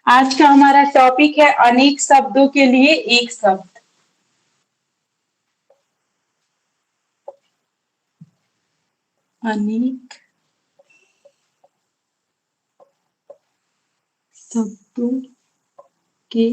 आज का हमारा टॉपिक है अनेक शब्दों के लिए एक शब्द। अनेक शब्दों के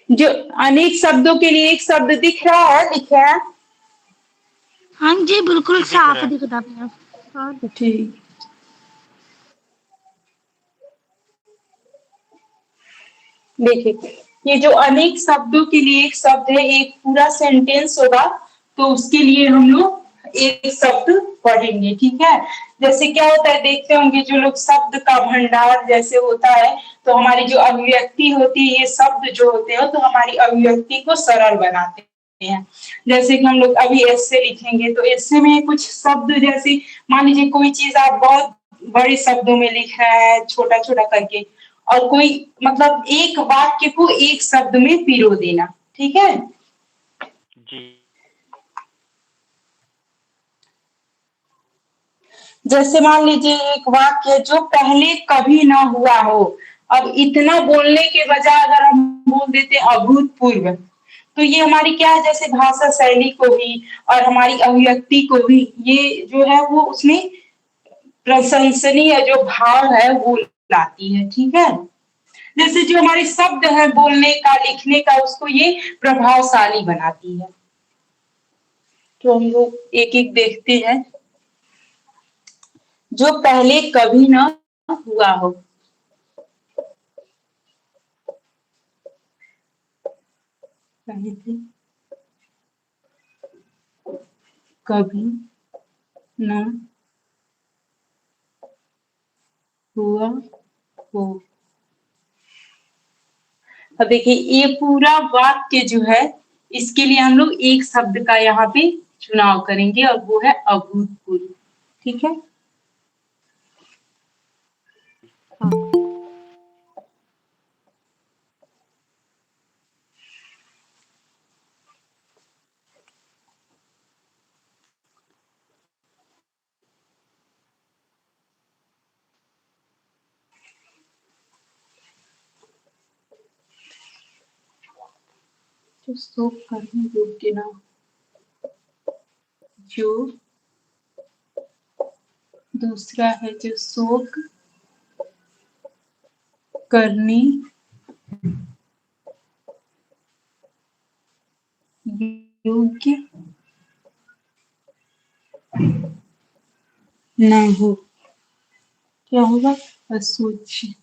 जो अनेक शब्दों के लिए एक शब्द दिख रहा है, लिखा है। हाँ जी, बिल्कुल साफ दिखता है। ठीक, देखिए, ये जो अनेक शब्दों के लिए एक शब्द है, एक पूरा सेंटेंस होगा, तो उसके लिए हम लोग एक शब्द पढ़ेंगे, ठीक है। जैसे क्या होता है, देखते होंगे जो लोग शब्द का भंडार जैसे होता है, तो हमारी जो अभिव्यक्ति होती है, ये शब्द जो होते हैं तो हमारी अभिव्यक्ति को सरल बनाते हैं। जैसे कि हम लोग अभी एस्से लिखेंगे, तो एस्से में कुछ शब्द, जैसे मान लीजिए कोई चीज आप बहुत बड़े शब्दों में लिख रहे हैं, छोटा छोटा करके, और कोई मतलब एक वाक्य को एक शब्द में पिरो देना, ठीक है। जी। जैसे मान लीजिए एक वाक्य जो पहले कभी ना हुआ हो, अब इतना बोलने के बजाय अगर हम बोल देते अभूतपूर्व, तो ये हमारी क्या है, जैसे भाषा शैली को भी और हमारी अभिव्यक्ति को भी ये जो है वो उसमें प्रशंसनीय जो भाव है वो लाती है, ठीक है। जैसे जो हमारे शब्द है बोलने का, लिखने का, उसको ये प्रभावशाली बनाती है। तो हम लोग एक एक देखते हैं। जो पहले कभी ना हुआ हो, पहले कभी ना हुआ हो। अब देखिए, ये पूरा वाक्य जो है, इसके लिए हम लोग एक शब्द का यहाँ पे चुनाव करेंगे और वो है अभूतपूर्व, ठीक है। जो शोक करने योग्य ना, जो दूसरा है जो शोक करने योग्य न हो, क्या होगा, असूची।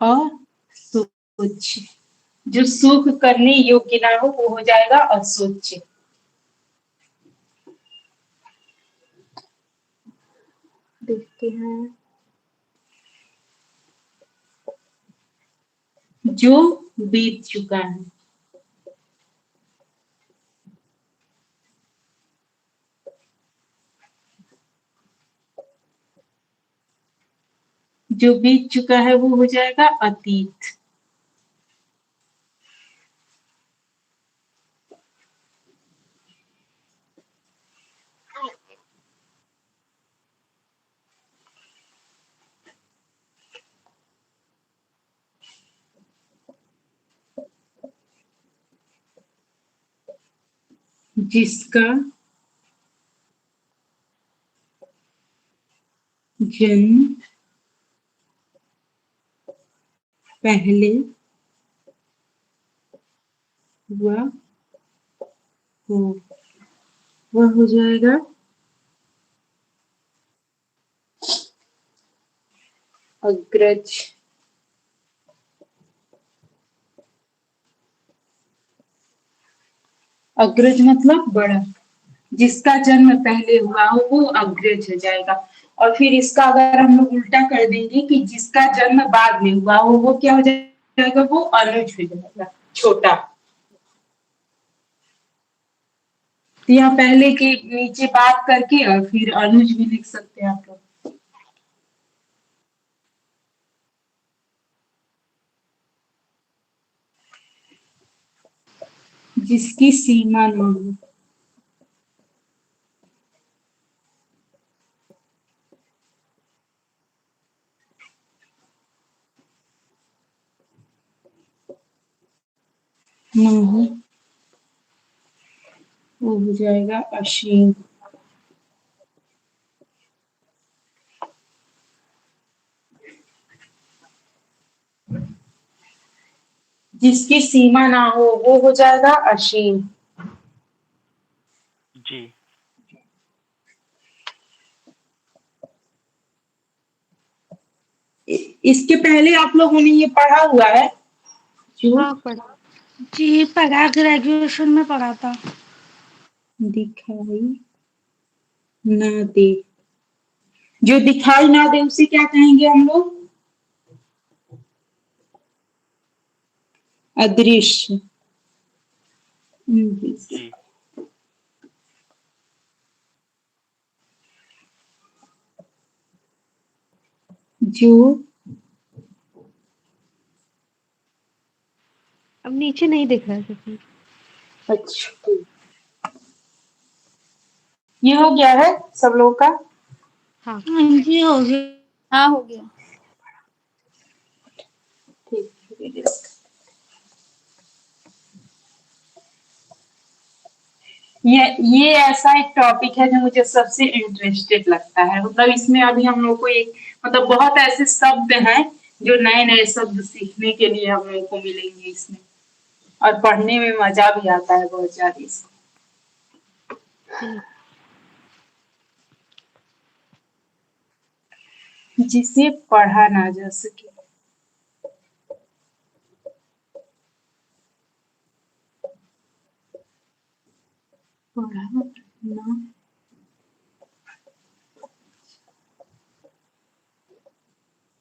असोच, जो सुख करने योग्य ना हो वो हो जाएगा असोच। देखते हैं, जो बीत चुका है, जो बीत चुका है वो हो जाएगा अतीत। जिसका जन्म पहले हुआ हो, वह हो जाएगा अग्रज। अग्रज मतलब बड़ा, जिसका जन्म पहले हुआ हो वो अग्रज हो जाएगा। और फिर इसका अगर हम लोग उल्टा कर देंगे कि जिसका जन्म बाद में हुआ हो वो क्या हो जाएगा, वो अनुज हो जाएगा, छोटा। तो यहाँ पहले के नीचे बात करके और फिर अनुज भी लिख सकते हैं आप लोग। जिसकी सीमा न हो। न हो वो हो जाएगा असीम। जिसकी सीमा ना हो वो हो जाएगा असीम। जी इसके पहले आप लोगों ने ये पढ़ा हुआ है जो हाँ पढ़ा जी, पढ़ा, ग्रेजुएशन में पढ़ा था। दिखाई ना दे। जो दिखाई ना दे उसे क्या कहेंगे हम लोग? अदृश्य। जी जो अब नीचे नहीं दिख रहा है कुछ। अच्छा ये हो गया है सब लोगों का। हाँ हाँ जी, हो गया। हाँ हो गया। ठीक है। ये ऐसा एक टॉपिक है जो मुझे सबसे इंटरेस्टेड लगता है। मतलब इसमें अभी हम लोग को एक मतलब बहुत ऐसे शब्द हैं जो नए नए शब्द सीखने के लिए हम लोग को मिलेंगे इसमें, और पढ़ने में मजा भी आता है बहुत ज्यादा इसको। जी जिसे पढ़ा ना जा सके। पढ़ा ना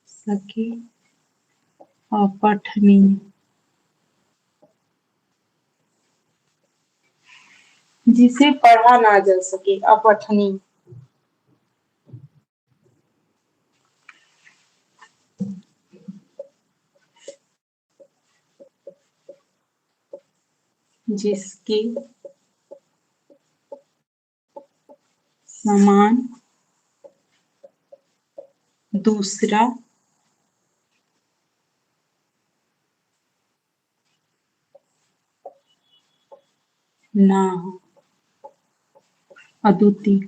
सके अपठनीय। जिसे पढ़ा ना जा सके अपठनीय। जिसके समान दूसरा ना हो। अद्वितीय।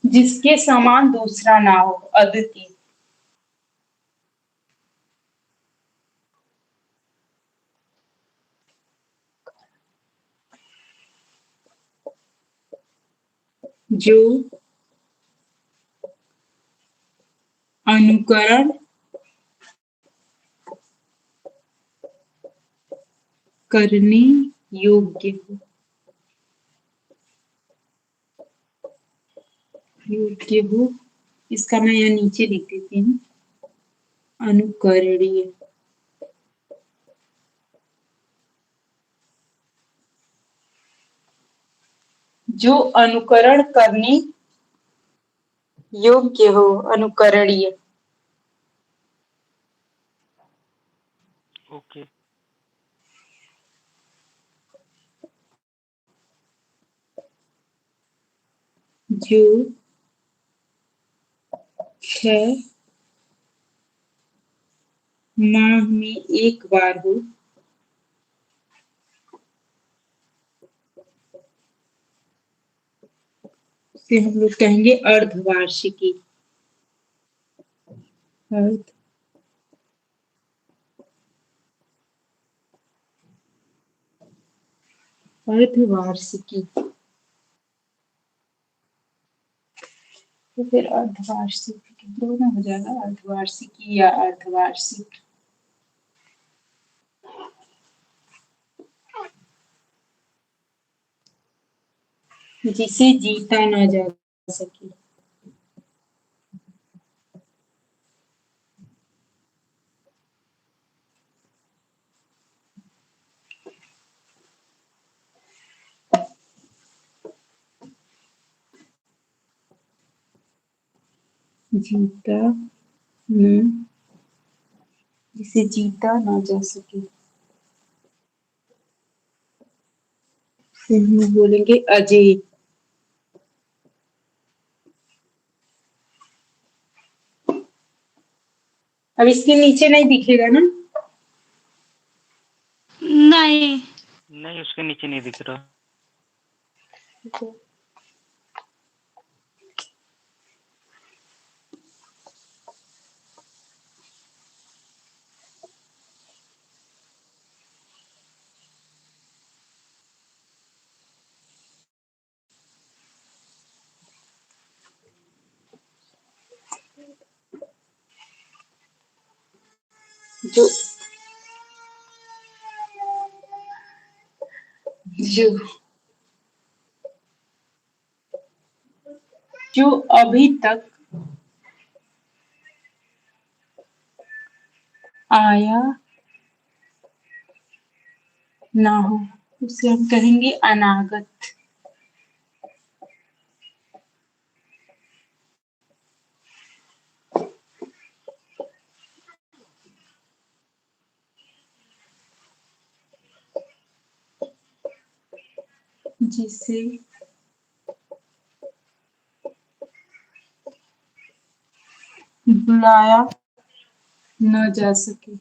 जिसके समान दूसरा ना हो। अद्वितीय। जो अनुकरण करने योग्य हो। योग्य हो इसका मैं यहाँ नीचे लिख देती हूँ। अनुकरणीय। जो अनुकरण करने योग्य हो। अनुकरणीय। ओके जो 6 माह में एक बार हो। उसे हम लोग कहेंगे अर्धवार्षिकी। अर्धवार्षिकी। तो फिर अर्धवार्षिक दोनों हो जाएगा, अर्धवार्षिकी या अर्धवार्षिक। जिसे जीता ना जा सके। जीता न, जिसे जीता ना जा सके, फिर हम बोलेंगे अजय। अब इसके नीचे नहीं दिखेगा ना? नहीं। नहीं, उसके नीचे नहीं दिख रहा। जो जो जो अभी तक आया ना हो, उसे हम कहेंगे अनागत। जिसे बुलाया न जा सके।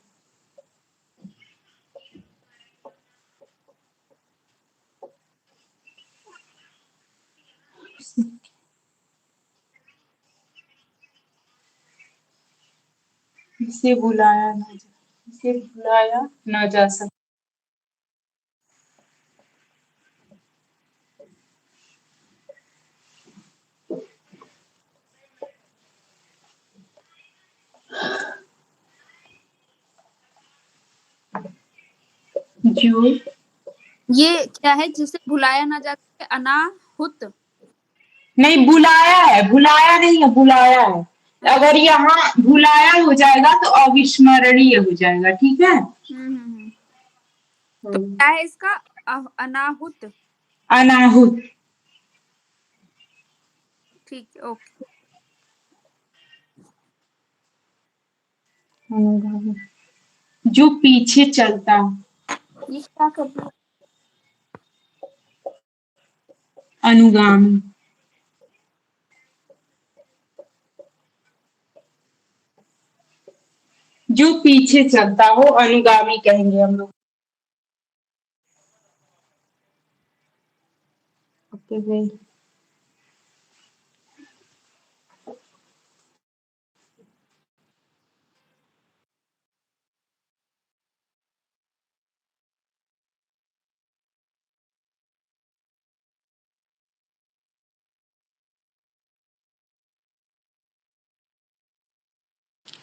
जिसे बुलाया न जा सके। जो ये क्या है जिसे भुलाया ना जा सके? अनाहुत। नहीं, बुलाया है, भुलाया नहीं है, बुलाया है। अगर यहाँ भुलाया हो जाएगा तो अविस्मरणीय हो जाएगा, ठीक है? तो क्या है इसका? अनाहुत। अनाहुत। ठीक है, ओके। जो पीछे चलता, ये क्या कर रही है? अनुगामी। जो पीछे चलता हो अनुगामी कहेंगे हम लोग। ओके भाई।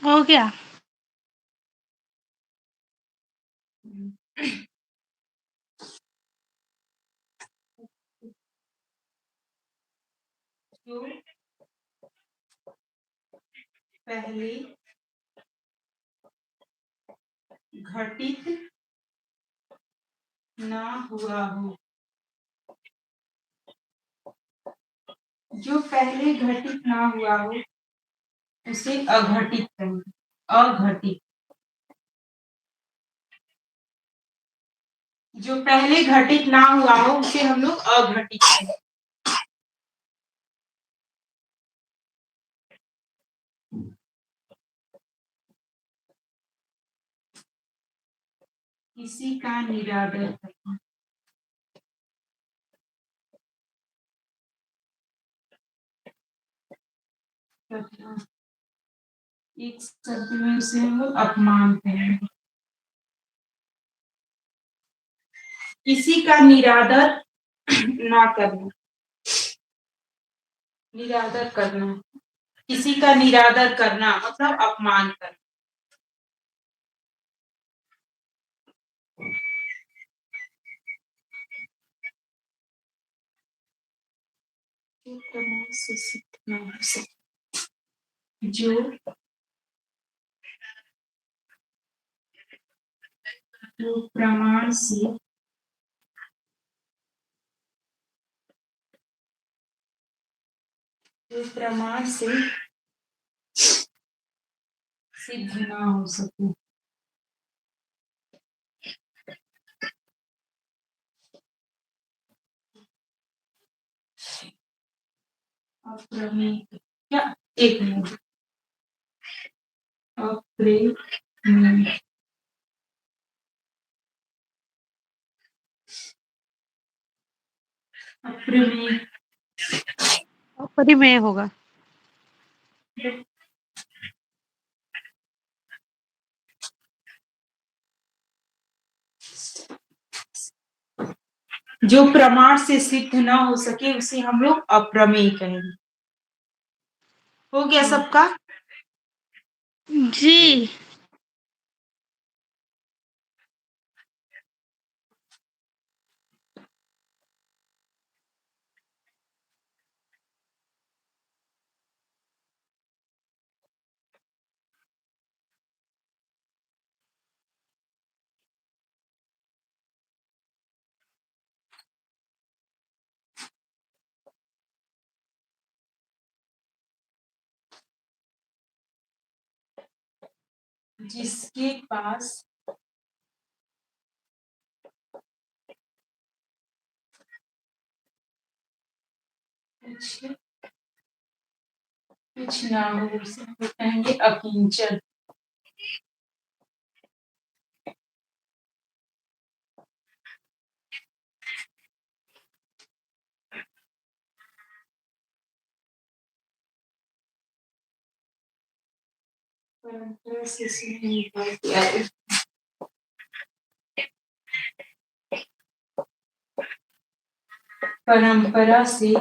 हो गया। जो पहले घटित ना हुआ हो, जो पहले घटित ना हुआ हो उसे अघटित कहेंगे। अघटित। जो पहले घटित ना हुआ हो उसे हम लोग अघटित कहेंगे। किसी का निरादर करना। एक शब्द में उसे हम लोग अपमान कहेंगे। किसी का निरादर ना करना। निरादर करना, किसी का निरादर करना मतलब अपमान करना। जो प्रमाण से सिद्ध ना हो सके, जो प्रमाण से जो प्रमाण से सिद्ध ना हो सके। अप्रमेय क्या, एक मिनट, अप्रमेय, अप्रमेय अपरिमेय होगा। जो प्रमाण से सिद्ध ना हो सके उसे हम लोग अप्रमेय कहेंगे। हो गया सबका? जी। जिसके पास कुछ ना हो उसे हम लोग कहेंगे अकिंचन। परंपरा से सुनी बात याद, परंपरा से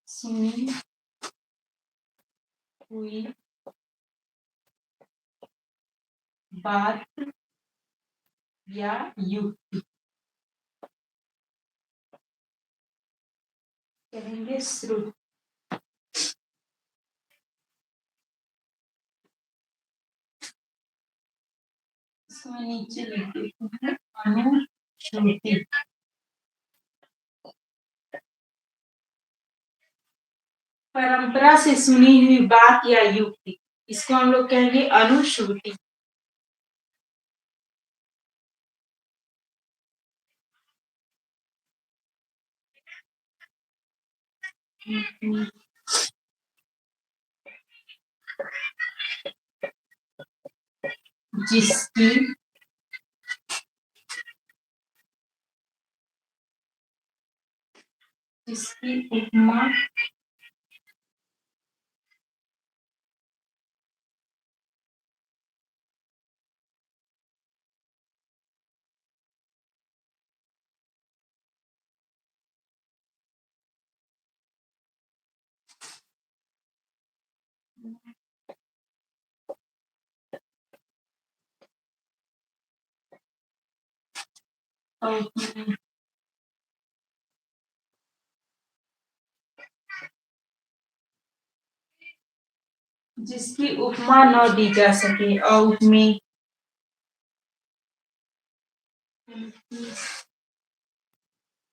सुनी हुई बात या युक्ति कहेंगे श्रुति। इसको नीचे लिख देते हैं, अनुश्रुति। परंपरा से सुनी हुई बात या युक्ति, इसको हम लोग कहेंगे अनुश्रुति। जिसकी जिसकी उपमा और जिसकी उपमा न दी जा सके और उपमेय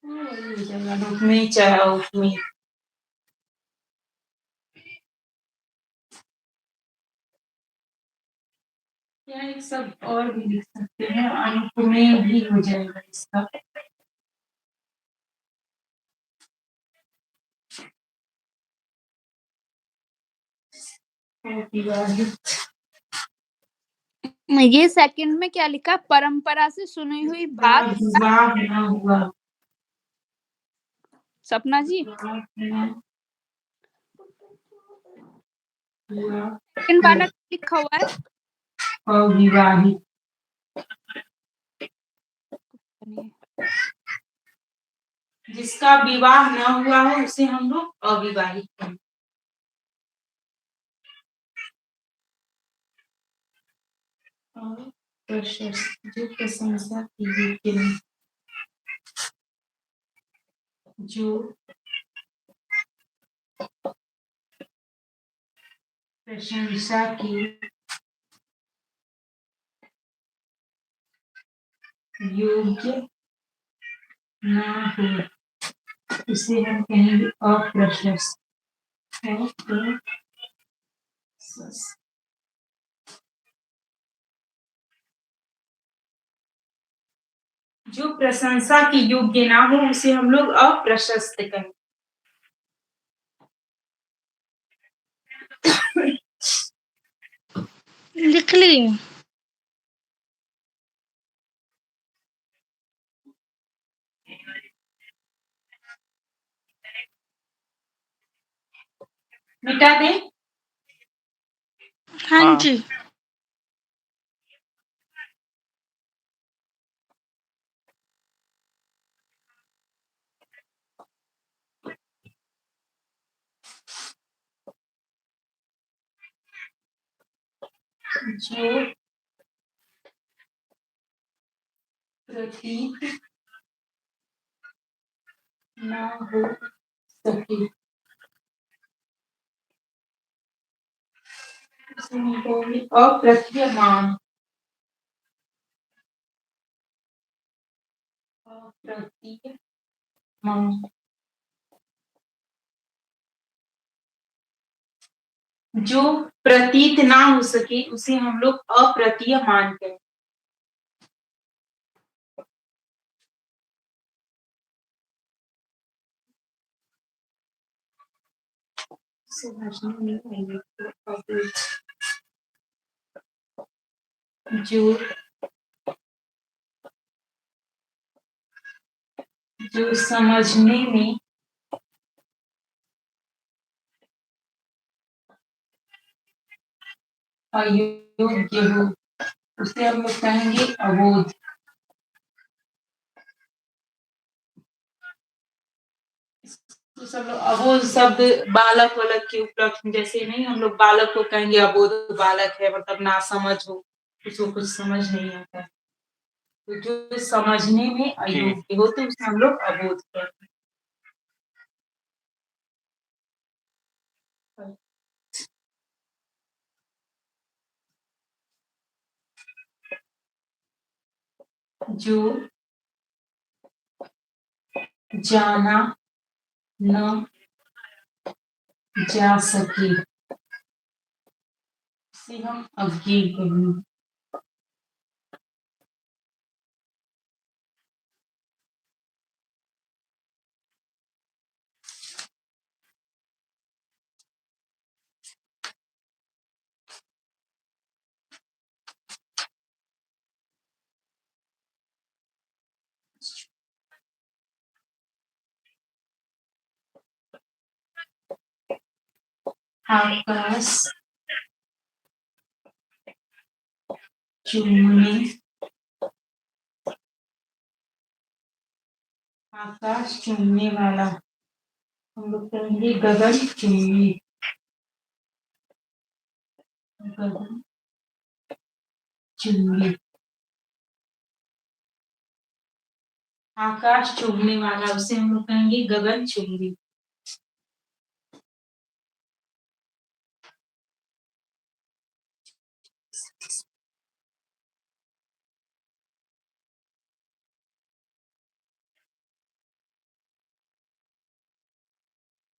उपमेय चाहे उपमेय, या एक सब और भी लिख सकते हैं, अनुपमेय भी हो जाएगा इसका। विवाहित, ये सेकंड में क्या लिखा? परंपरा से सुनी हुई बात। विवाह न हुआ, सपना जी विवाह न हुआ सेकंड वाला लिखा हुआ है। अविवाहित, जिसका विवाह न हुआ हो उसे हम लोग अविवाहित कहेंगे। और प्रशस्त, जो प्रशंसा की योग्य नहीं, जो प्रशंसा की योग्य न हो उसे हम कहेंगे अप्रशस्त। जो प्रशंसा के योग्य ना हो उसे हम लोग अप्रशस्त कहेंगे। लिख ली। मिटा मिटा दें? हाँ हाँ। जी। जो प्रतीत ना हो सके उसे हम कहेंगे अप्रतीयमान। अप्रतीयमान। जो प्रतीत ना हो सके उसे हम लोग अप्रतीयमान कहें। समझने में आएंगे तो अबोध। जो समझने में अयोग्य हो उसे हम लोग कहेंगे अबोध। तो सब लोग अबोध शब्द बालक वालक के उपलक्ष्य में, जैसे नहीं हम लोग बालक को कहेंगे अबोध बालक है, मतलब ना समझ हो, उसको कुछ समझ नहीं आता है। तो जो समझने में अयोग्य हो तो उसे हम लोग अबोध कहते हैं। जो जाना न जा सके उसे हम अज्ञेय कहेंगे। आकाश चूमने आकाश चूमने वाला हम लोग कहेंगे गगन चुम्बी। गगन चुम्बी। आकाश चूमने वाला उसे हम लोग कहेंगे गगन चुम्बी।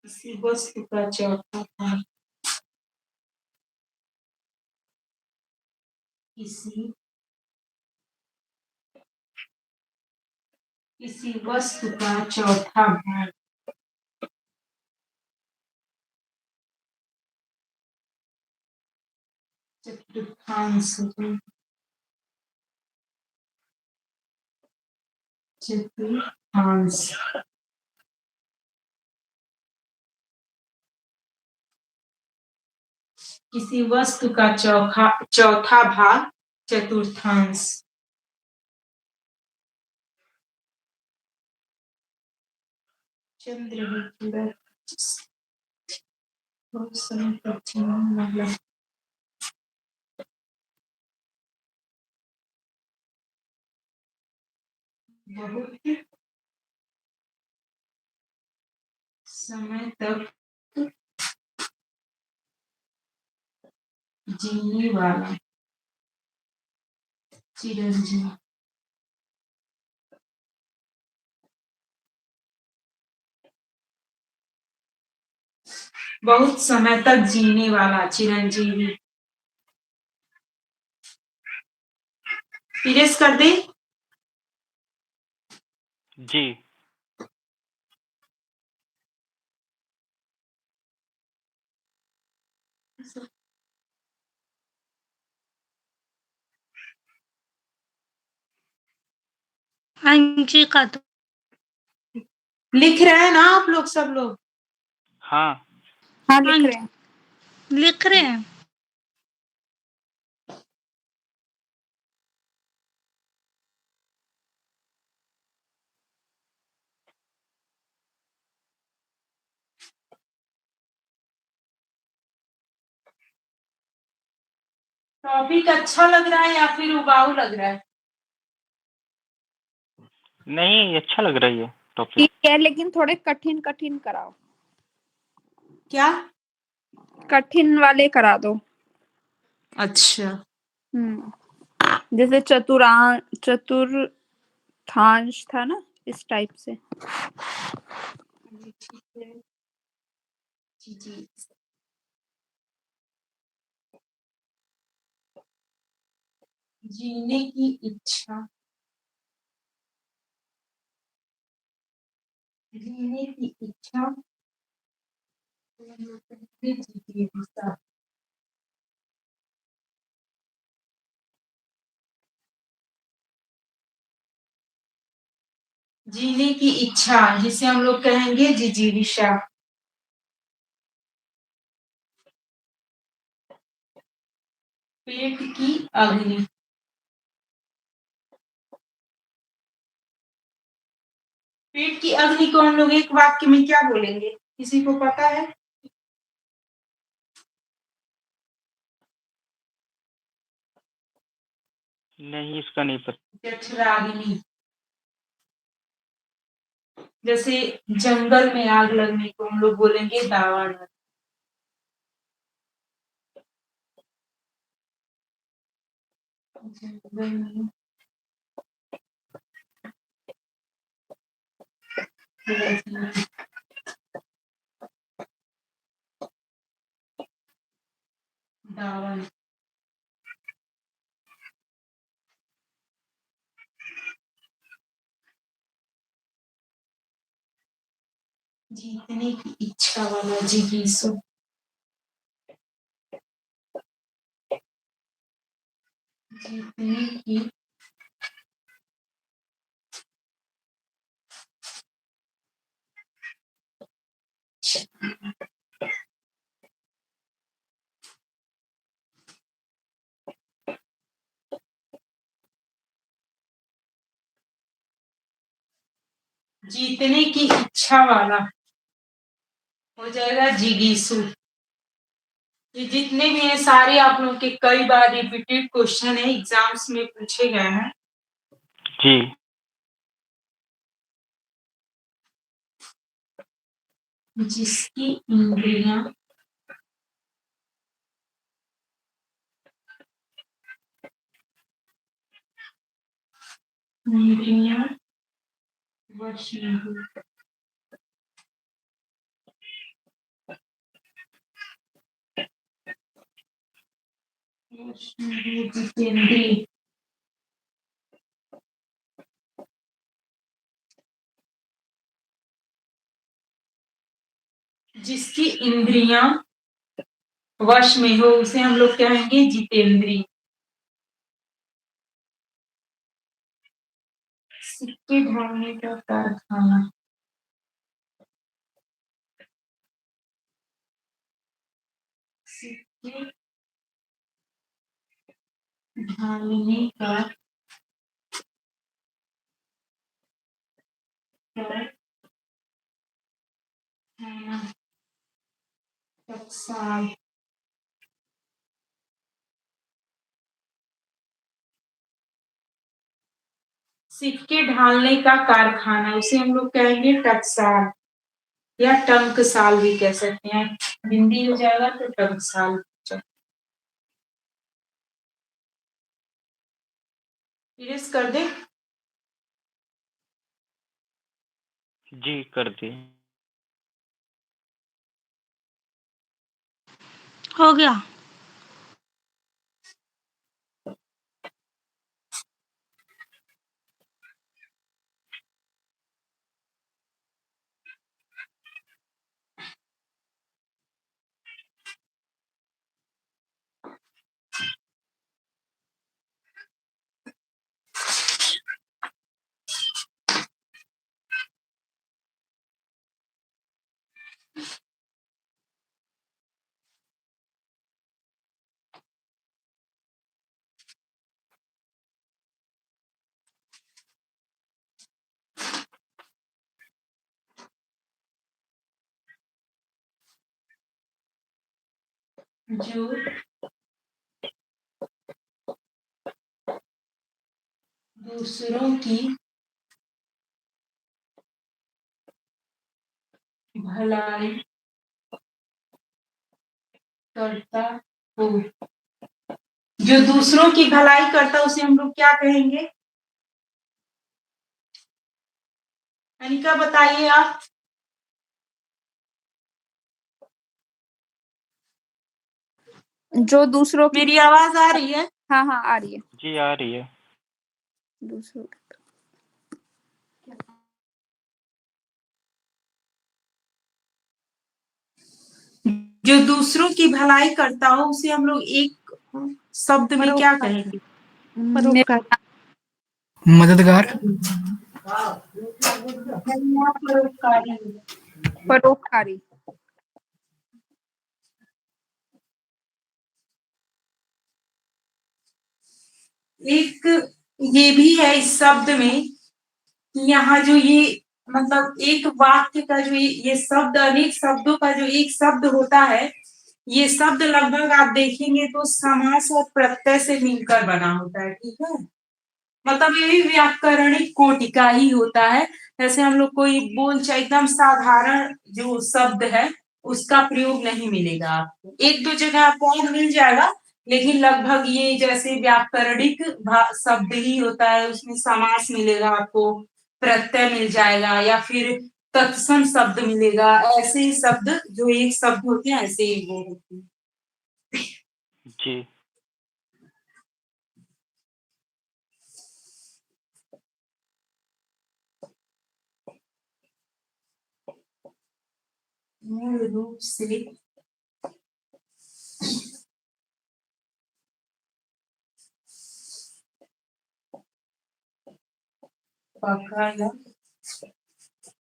किसी वस्तु का चौथा भाग किसी वस्तु का चौथा भाग चतुर्थांश। चतुर्थांश किसी वस्तु का चौथा भाग चतुर्थांश। चंद्र भी पूरा बहुत समय तक जीने वाला बहुत समय तक जीने वाला चिरंजीव। बहुत समय तक जीने वाला चिरंजीवी। इरेज कर दे। जी। हाँ जी का तो लिख रहे हैं ना आप लोग, सब लोग? हाँ। हाँ हाँ लिख रहे हैं। लिख रहे हैं। टॉपिक अच्छा लग रहा है या फिर उबाऊ लग रहा है? नहीं, अच्छा लग रहा है ये टॉपिक। ठीक है, लेकिन थोड़े कठिन कठिन कराओ। क्या? कठिन वाले करा दो। अच्छा। जैसे चतुर्थांश था ना, इस टाइप से। ठीक है। जी। जीने की इच्छा। जीने की इच्छा। जिज्ञासा। जीने की इच्छा जिसे हम लोग कहेंगे जिजीविषा। पेट की अग्नि। पेट की अग्नि को हम लोग एक वाक्य में क्या बोलेंगे, किसी को पता है? नहीं, इसका नहीं पता। जठराग्नि। जैसे जंगल में आग लगने को हम लोग बोलेंगे दावानल। जंगल में लगने दावानल। जीतने की इच्छा वाला जिगीसु। जीतने की जीतने की इच्छा वाला हो जाएगा जिगीसु। ये जितने भी हैं सारे आप लोगों के कई बार रिपीटेड क्वेश्चन है, एग्जाम्स में पूछे गए हैं। जी। जिसकी इंद्रियां इंद्रियां वश में हो। वश में हो जितेंद्रिय। जिसकी इंद्रियां वश में हो उसे हम लोग कहेंगे जितेंद्रिय। सिक्के ढालने का कारखाना। सिक्के ढालने का कारखाना। टकसाल। सिक्के ढालने का कारखाना उसे हम लोग कहेंगे टकसाल या टंकसाल भी कह सकते हैं। हिंदी हो जाएगा तो टंकसाल। इरेज कर दे। जी, कर दिए। हो गया। जो दूसरों की भलाई करता हो, जो दूसरों की भलाई करता है उसे हम लोग क्या कहेंगे? अनिका बताइए आप। जो दूसरों की, मेरी आवाज आ रही है? हाँ हाँ आ रही है। जी आ रही है। दूसरों जो दूसरों की भलाई करता हो उसे हम लोग एक शब्द में क्या कहेंगे? परोपकार। मददगार। परोपकारी। परोपकारी। एक ये भी है इस शब्द में कि यहाँ जो ये मतलब एक वाक्य का जो ये शब्द अनेक शब्दों का जो एक शब्द होता है, ये शब्द लगभग आप देखेंगे तो समास और प्रत्यय से मिलकर बना होता है। ठीक है, मतलब ये भी व्याकरणिक कोटि का ही होता है। जैसे हम लोग कोई बोलचाल एकदम साधारण जो शब्द है उसका प्रयोग नहीं मिलेगा आपको, एक दो जगह आपको और मिल जाएगा, लेकिन लगभग ये जैसे व्याकरणिक शब्द ही होता है, उसमें समास मिलेगा आपको, प्रत्यय मिल जाएगा या फिर तत्सम शब्द मिलेगा। ऐसे ही शब्द जो एक शब्द होते हैं ऐसे ही वो होते हैं। जी मूल रूप से पका या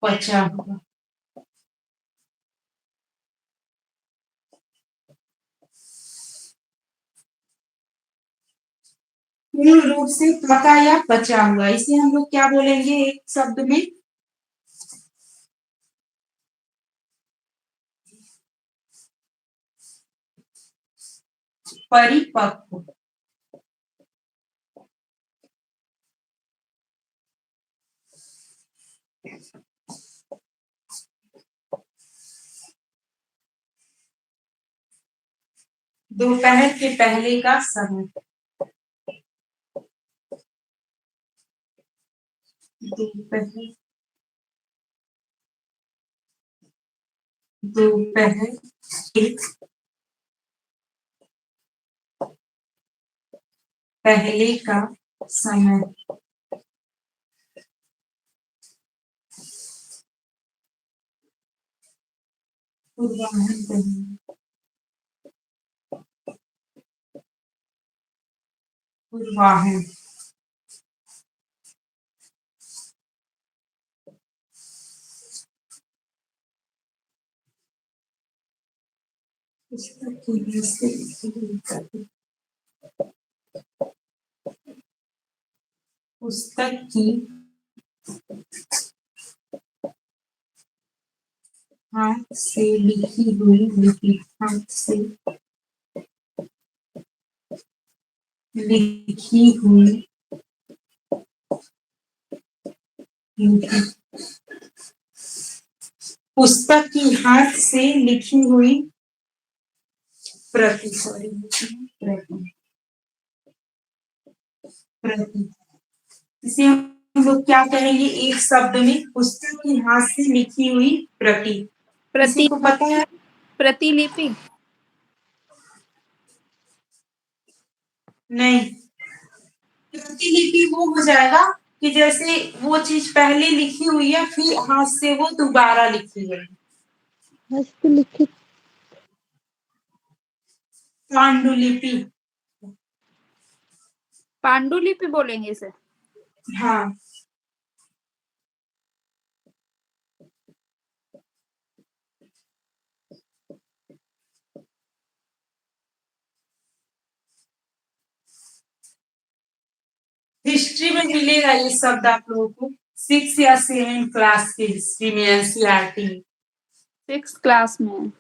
पचा हुआ। मूल रूप से पका या पचा हुआ, इसे हम लोग क्या बोलेंगे एक शब्द में? परिपक्व। दोपहर के पहले का समय। दोपहर दोपहर के पहले का समय। पूर्वाह्न कहेंगे। पूर्वाह्न। पुस्तक की हैसियत पुस्तक की हाथ से लिखी हुई लिपि। हाथ से लिखी हुई लिपि। पुस्तक की हाथ से लिखी हुई प्रति। सॉरी, प्रति। प्रति इसे हम लोग क्या कहेंगे एक शब्द में? पुस्तक की हाथ से लिखी हुई प्रति। किसी प्रति को पता है? प्रतिलिपि। नहीं, प्रतिलिपि वो हो जाएगा कि जैसे वो चीज पहले लिखी हुई है फिर हाथ से वो दोबारा लिखी है। हस्तलिखित पांडुलिपि। पांडुलिपि बोलेंगे इसे। हाँ, हिस्ट्री में मिलेगा ये शब्द आप लोगों को 6 या 7 क्लास की हिस्ट्री में एनसीईआरटी। 6th क्लास में।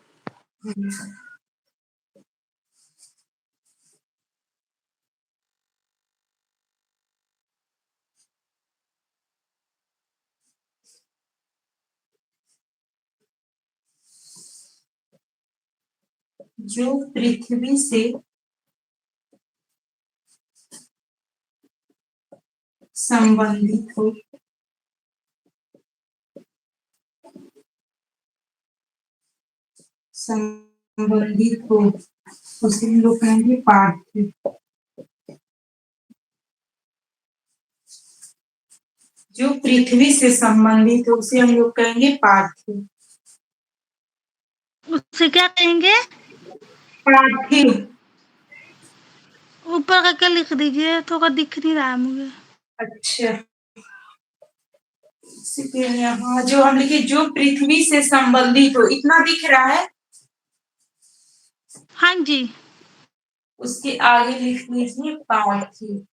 जो पृथ्वी से संबंधित हो, उसे हम लोग कहेंगे पार्थिव। जो पृथ्वी से संबंधित हो उसे हम लोग कहेंगे पार्थिव। उससे क्या कहेंगे? पार्थिव। ऊपर करके लिख दीजिए, थोड़ा दिख नहीं रहा है मुझे। अच्छा, यहाँ जो हम लिखे जो पृथ्वी से संबंधित हो, इतना दिख रहा है। हाँ जी। उसके आगे लिख लीजिए पार्थिव।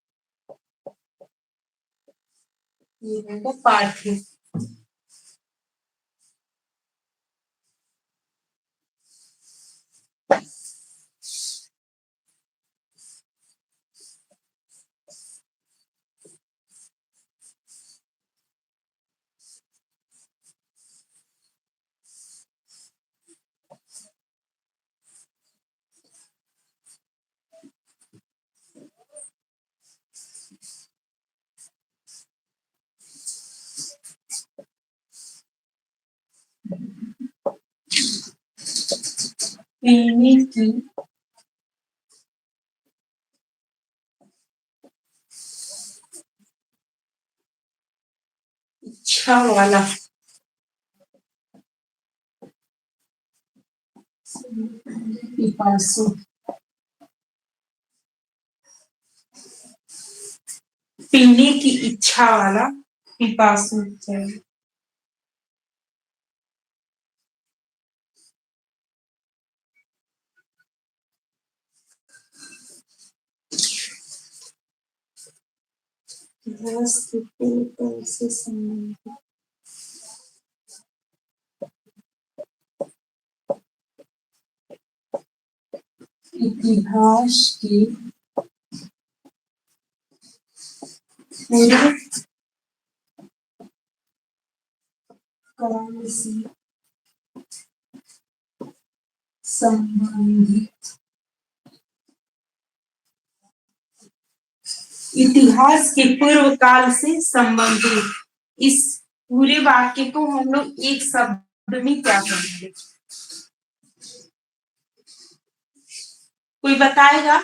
ये रहेगा पार्थिव। पीने की इच्छा वाला। पिपासु। पीने की इच्छा वाला पिपासु चाहिए। रस के पेय से संबंधित। इतिहास की पूर्व काल से संबंधित। इतिहास के पूर्व काल से संबंधित। इस पूरे वाक्य को हम लोग एक शब्द में क्या कहेंगे? कोई बताएगा?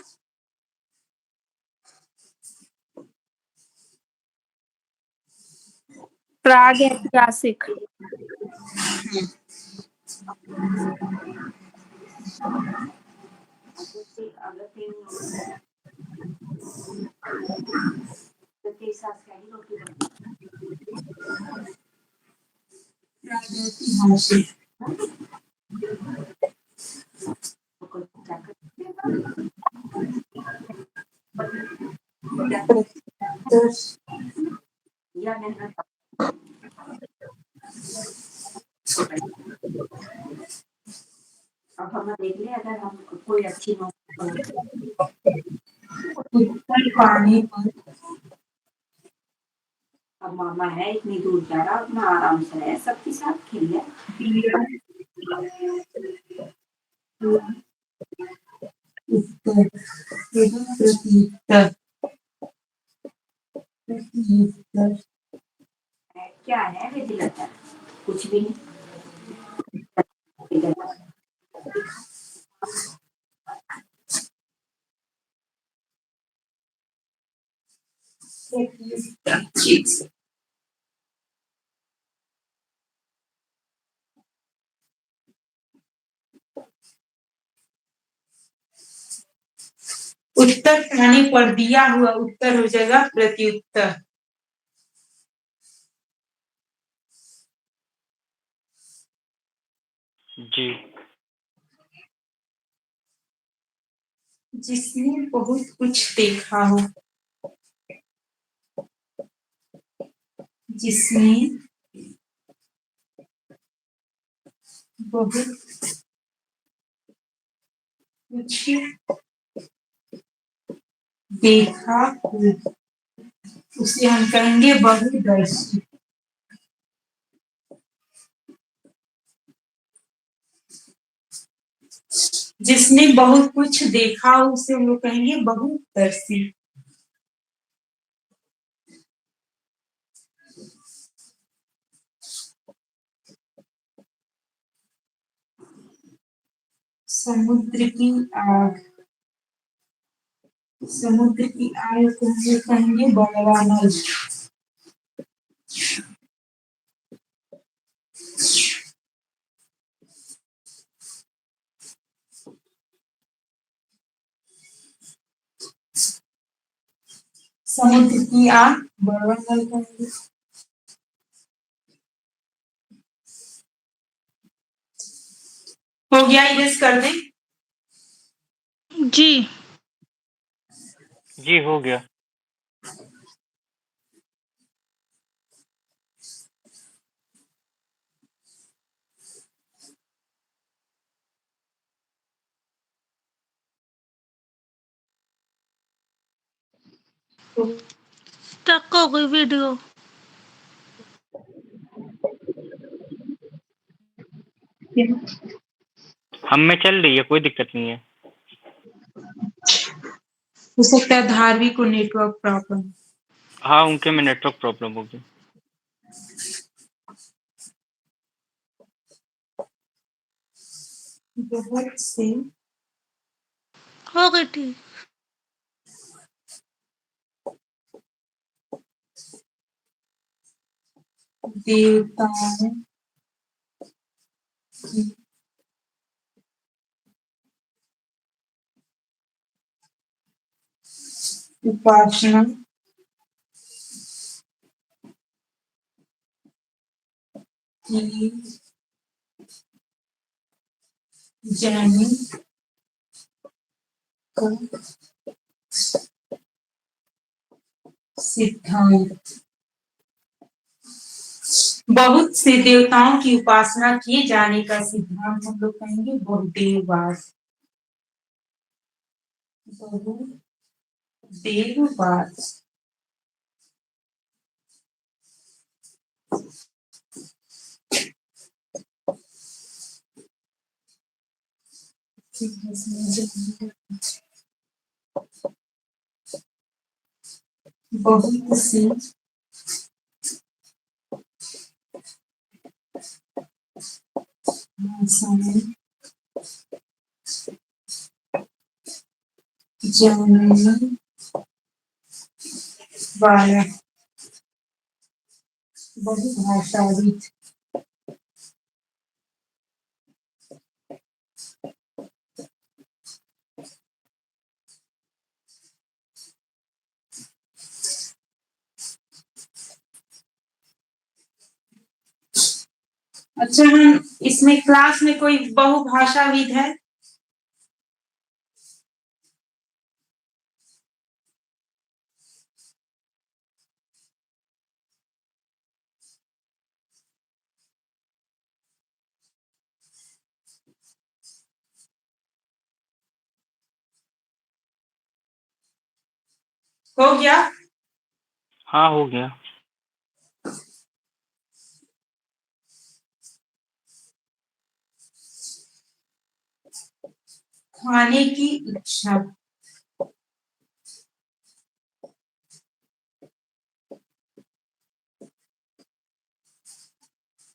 प्रागैतिहासिक। प्रागैतिहासिक। अब हम देख ले अगर हम कोई अच्छी उत्तर पाने पर अब मामा है इतनी दूर जा रहा अपना आराम से है सबके साथ खेल ले। उत्तर प्रत्युत्तर। प्रत्युत्तर क्या है विजिलेटर? कुछ भी नहीं। उत्तर पाने पर दिया हुआ उत्तर हो जाएगा प्रत्युत्तर। जी। जिसने बहुत कुछ देखा हो, जिसने बहुत कुछ देखा हो, उसे हम कहेंगे बहुदर्शी। जिसने बहुत कुछ देखा हो उसे हम लोग कहेंगे बहुदर्शी। समुद्र की आग, समुद्र की आग को हम लोग कहेंगे बड़वानल। समुद्र की आग बड़वानल कहेंगे। हो गया, इरेज कर दें। जी जी हो गया। स्टक हो गई वीडियो। हम में चल रही है, कोई दिक्कत नहीं है। हो सकता है धारवी को नेटवर्क प्रॉब्लम। हाँ, उनके में नेटवर्क प्रॉब्लम होगी। बहुत से हो गई ठीक। देवताओं की उपासना की जाने का सिद्धांत। बहुत से देवताओं की उपासना किए जाने का सिद्धांत हम लोग कहेंगे बहुदेववाद। बहुदेववाद। बहुत सी भाषाएं जानने वाला बहुभाषाविद। अच्छा, हम इसमें क्लास में कोई बहुभाषाविद है? हो गया? हाँ हो गया। खाने की इच्छा,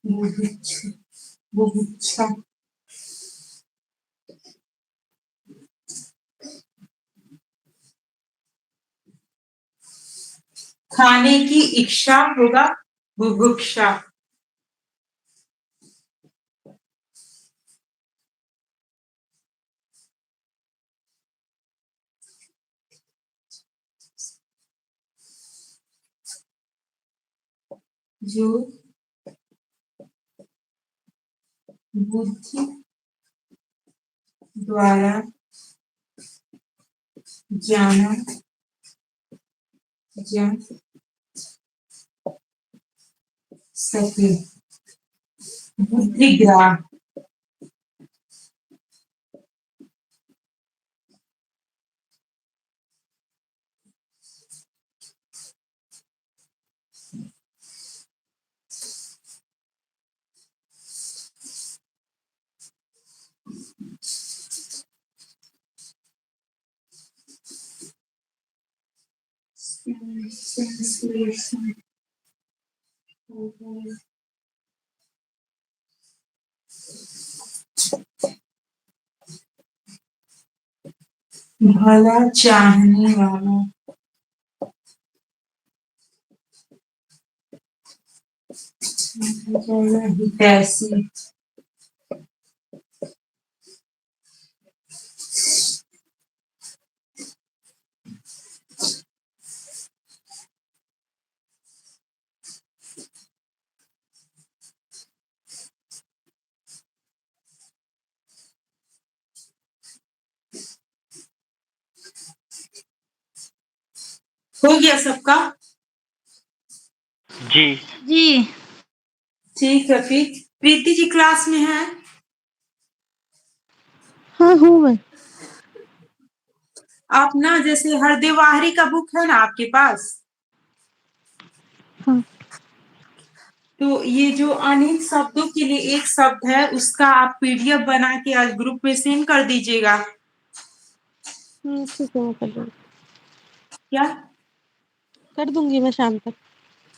बुभुक्षा, बुभुक्षा। खाने की इच्छा होगा बुभुक्षा। जो बुद्धि द्वारा जाना जा सके। बुद्धिग्राह। भला चाहने वाला। हितैषी। हो गया सबका? जी। जी। ठीक है, फिर प्रीति जी क्लास में है? हाँ हूँ मैं। आप ना जैसे हरदेवाहरी का बुक है ना आपके पास? हाँ। तो ये जो अनेक शब्दों के लिए एक शब्द है उसका आप पीडीएफ बना के आज ग्रुप में सेंड कर दीजिएगा। ठीक है, मैं कर दूंगी। क्या? कर दूंगी मैं शाम तक।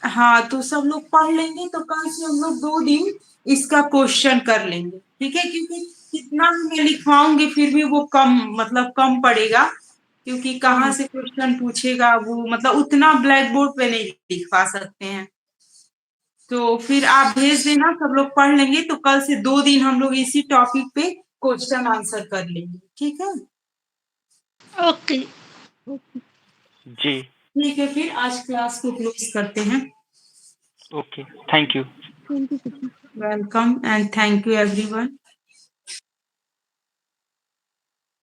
हाँ, तो सब लोग पढ़ लेंगे तो कल से हम लोग 2 दिन इसका क्वेश्चन कर लेंगे, ठीक है? क्योंकि कितना भी मैं लिखवाऊंगी फिर भी वो कम मतलब कम पड़ेगा, क्योंकि कहाँ से क्वेश्चन पूछेगा वो मतलब उतना ब्लैक बोर्ड पे नहीं लिखवा सकते हैं। तो फिर आप भेज देना, सब लोग पढ़ लेंगे तो कल से 2 दिन हम लोग इसी टॉपिक पे क्वेश्चन आंसर कर लेंगे, ठीक है? ओके। जी। ठीक है, फिर आज क्लास को क्लोज करते हैं। Okay, thank you. Thank you. Welcome and thank you everyone.